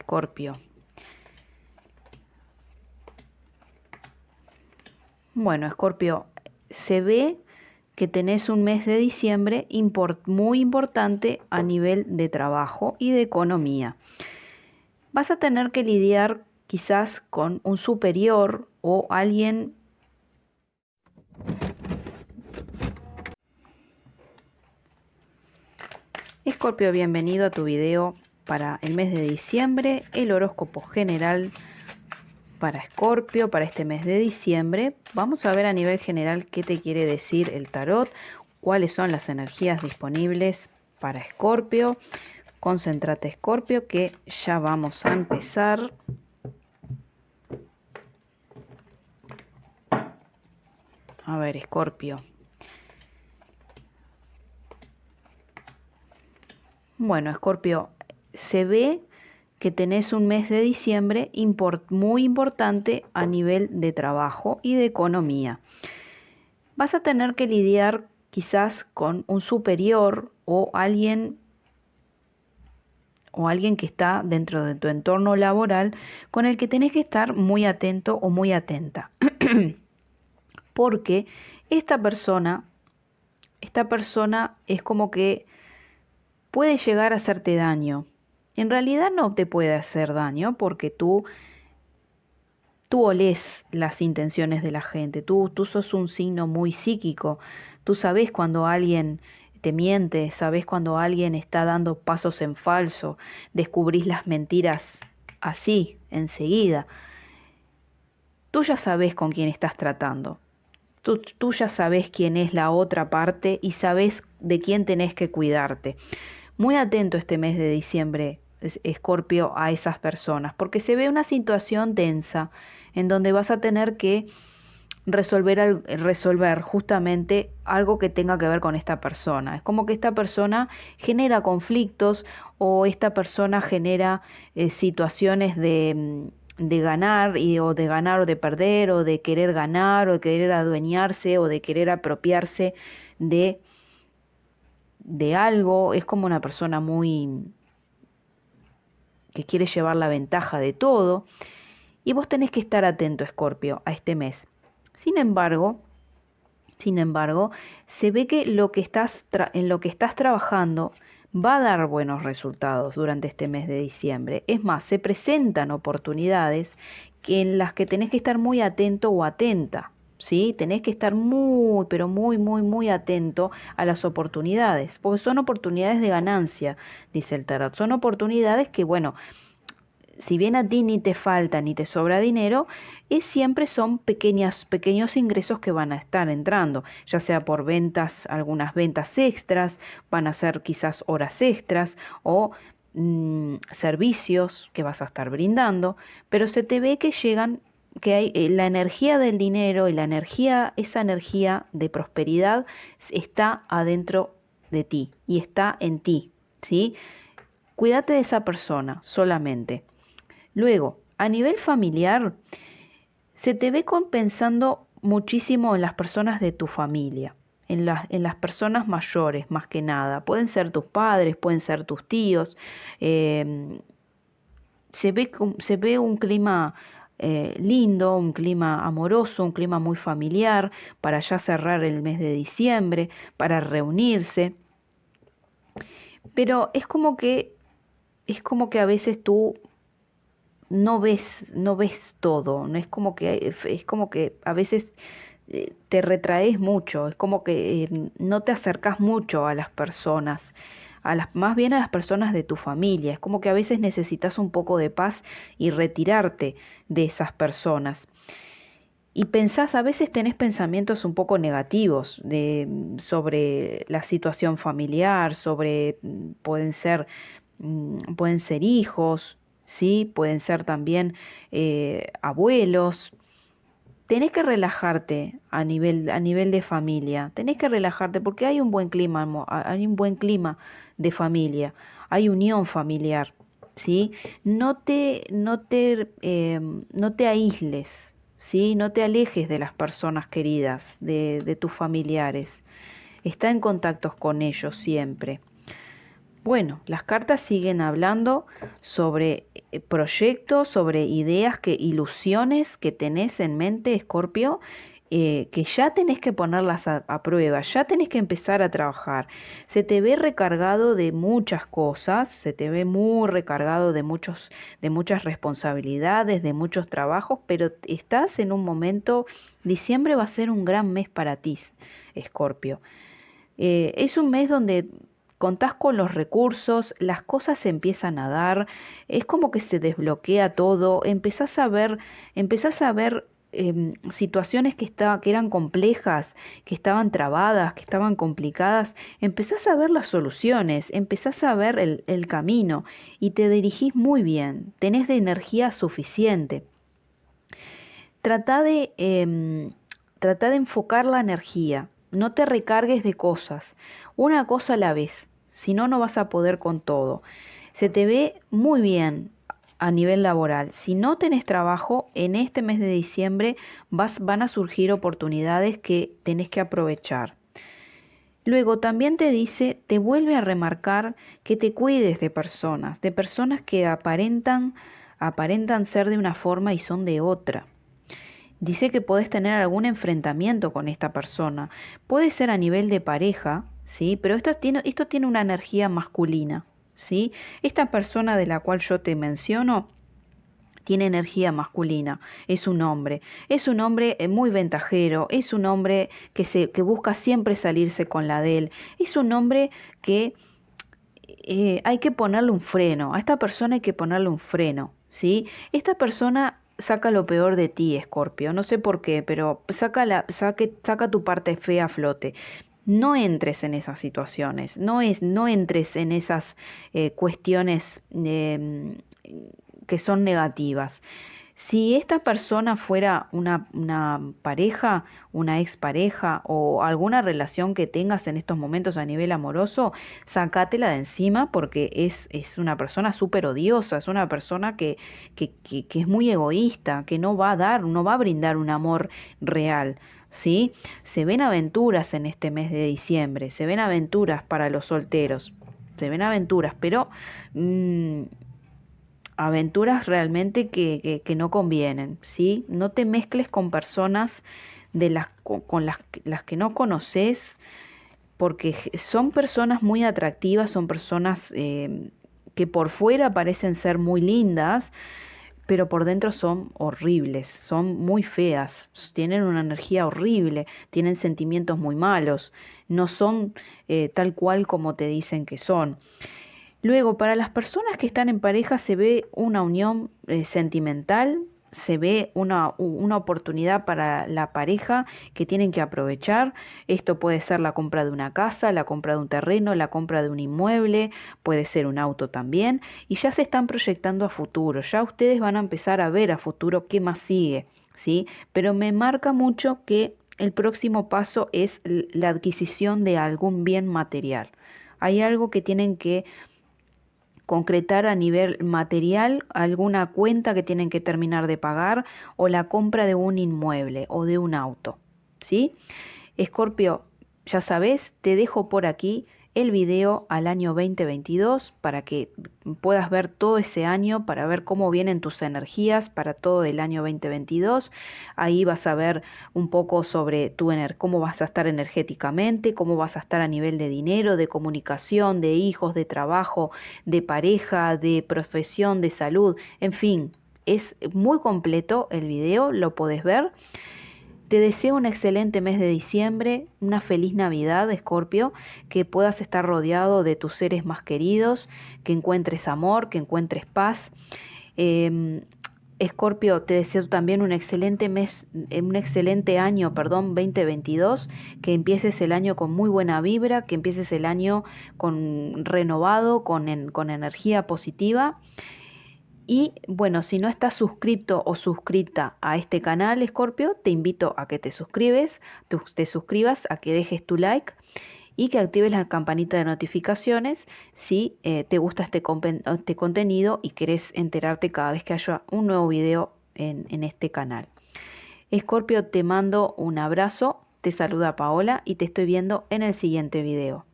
Escorpio. Bueno, Escorpio, se ve que tenés un mes de diciembre muy importante a nivel de trabajo y de economía. Vas a tener que lidiar quizás con un superior o alguien. Escorpio, bienvenido a tu video para el mes de diciembre, el horóscopo general para Escorpio para este mes de diciembre. Vamos a ver a nivel general qué te quiere decir el tarot, cuáles son las energías disponibles para Escorpio. Concéntrate, Escorpio, que ya vamos a empezar. A ver, Escorpio. Bueno, Escorpio, se ve que tenés un mes de diciembre muy importante a nivel de trabajo y de economía. Vas a tener que lidiar quizás con un superior o alguien que está dentro de tu entorno laboral con el que tenés que estar muy atento o muy atenta. Porque esta persona es como que puede llegar a hacerte daño. En realidad no te puede hacer daño porque tú olés las intenciones de la gente, tú sos un signo muy psíquico, tú sabés cuando alguien te miente, sabés cuando alguien está dando pasos en falso, descubrís las mentiras así, enseguida. Tú ya sabés con quién estás tratando, tú ya sabés quién es la otra parte y sabés de quién tenés que cuidarte. Muy atento este mes de diciembre, Escorpio, a esas personas, porque se ve una situación tensa en donde vas a tener que resolver justamente algo que tenga que ver con esta persona. Es como que esta persona genera conflictos o esta persona genera situaciones de ganar o de ganar o de perder o de querer ganar o de querer adueñarse o de querer apropiarse de algo. Es como una persona muy que quiere llevar la ventaja de todo, y vos tenés que estar atento, Escorpio, a este mes. Sin embargo, se ve que en lo que estás trabajando va a dar buenos resultados durante este mes de diciembre. Es más, se presentan oportunidades en las que tenés que estar muy atento o atenta. ¿Sí? Tenés que estar muy, pero muy, muy, muy atento a las oportunidades, porque son oportunidades de ganancia, dice el tarot. Son oportunidades que, bueno, si bien a ti ni te falta ni te sobra dinero, siempre son pequeños ingresos que van a estar entrando, ya sea por ventas, algunas ventas extras, van a ser quizás horas extras o servicios que vas a estar brindando, pero se te ve que llegan, que hay la energía del dinero y esa energía de prosperidad está adentro de ti y está en ti, ¿sí? Cuídate de esa persona solamente. Luego, a nivel familiar, se te ve compensando muchísimo en las personas de tu familia, en las personas mayores más que nada. Pueden ser tus padres, pueden ser tus tíos. Se ve un clima lindo, un clima amoroso, un clima muy familiar para ya cerrar el mes de diciembre, para reunirse. Pero es como que a veces tú no ves todo, no es como que a veces te retraes mucho, es como que no te acercas mucho a las personas, más bien a las personas de tu familia, es como que a veces necesitas un poco de paz y retirarte de esas personas. Y a veces tenés pensamientos un poco negativos sobre la situación familiar, pueden ser hijos, ¿sí? Pueden ser también abuelos. Tenés que relajarte a nivel de familia, tenés que relajarte porque hay un buen clima, hay un buen clima de familia, hay unión familiar, ¿sí? No te aísles, ¿sí? No te alejes de las personas queridas, de tus familiares. Está en contactos con ellos siempre. Bueno, las cartas siguen hablando sobre proyectos, sobre ideas, ilusiones que tenés en mente, Escorpio, que ya tenés que ponerlas a prueba, ya tenés que empezar a trabajar. Se te ve recargado de muchas cosas, se te ve muy recargado de muchas responsabilidades, de muchos trabajos, pero estás en un momento, diciembre va a ser un gran mes para ti, Escorpio. Es un mes donde contás con los recursos, las cosas se empiezan a dar, es como que se desbloquea todo, empezás a ver situaciones que eran complejas, que estaban trabadas, que estaban complicadas, empezás a ver las soluciones, empezás a ver el camino y te dirigís muy bien, tenés de energía suficiente. Trata de, trata de enfocar la energía, no te recargues de cosas, una cosa a la vez, si no, no vas a poder con todo. Se te ve muy bien a nivel laboral. Si no tenés trabajo, en este mes de diciembre van a surgir oportunidades que tenés que aprovechar. Luego también te dice, te vuelve a remarcar que te cuides de personas que aparentan ser de una forma y son de otra. Dice que podés tener algún enfrentamiento con esta persona. Puede ser a nivel de pareja, ¿sí? Pero esto tiene una energía masculina, ¿sí? Esta persona de la cual yo te menciono tiene energía masculina, es un hombre muy ventajero, es un hombre que busca siempre salirse con la de él, es un hombre que hay que ponerle un freno, a esta persona hay que ponerle un freno, ¿sí? Esta persona saca lo peor de ti, Escorpio, no sé por qué, pero saca tu parte fea a flote. No entres en esas situaciones, no entres en esas cuestiones que son negativas. Si esta persona fuera una pareja, una expareja o alguna relación que tengas en estos momentos a nivel amoroso, sacátela de encima porque es una persona súper odiosa, es una persona que es muy egoísta, que no va a dar, no va a brindar un amor real. ¿Sí? Se ven aventuras en este mes de diciembre, se ven aventuras para los solteros, se ven aventuras, pero aventuras realmente que no convienen, ¿sí? No te mezcles con personas con las que no conoces, porque son personas muy atractivas, son personas que por fuera parecen ser muy lindas, pero por dentro son horribles, son muy feas, tienen una energía horrible, tienen sentimientos muy malos, no son tal cual como te dicen que son. Luego, para las personas que están en pareja se ve una unión sentimental, se ve una oportunidad para la pareja que tienen que aprovechar. Esto puede ser la compra de una casa, la compra de un terreno, la compra de un inmueble, puede ser un auto también. Y ya se están proyectando a futuro, ya ustedes van a empezar a ver a futuro qué más sigue, ¿sí? Pero me marca mucho que el próximo paso es la adquisición de algún bien material. Hay algo que tienen que concretar a nivel material, alguna cuenta que tienen que terminar de pagar o la compra de un inmueble o de un auto, ¿sí? Escorpio, ya sabes, te dejo por aquí el video al año 2022 para que puedas ver todo ese año, para ver cómo vienen tus energías para todo el año 2022. Ahí vas a ver un poco sobre cómo vas a estar energéticamente, cómo vas a estar a nivel de dinero, de comunicación, de hijos, de trabajo, de pareja, de profesión, de salud, en fin. Es muy completo el video, lo podés ver. Te deseo un excelente mes de diciembre, una feliz Navidad, Escorpio, que puedas estar rodeado de tus seres más queridos, que encuentres amor, que encuentres paz. Em, Escorpio, te deseo también un excelente mes, un excelente año, perdón, 2022, que empieces el año con muy buena vibra, que empieces el año con renovado, con energía positiva. Y bueno, si no estás suscrito o suscrita a este canal, Escorpio, te invito a que te suscribas, a que dejes tu like y que actives la campanita de notificaciones si te gusta este contenido y querés enterarte cada vez que haya un nuevo video en este canal. Escorpio, te mando un abrazo, te saluda Paola y te estoy viendo en el siguiente video.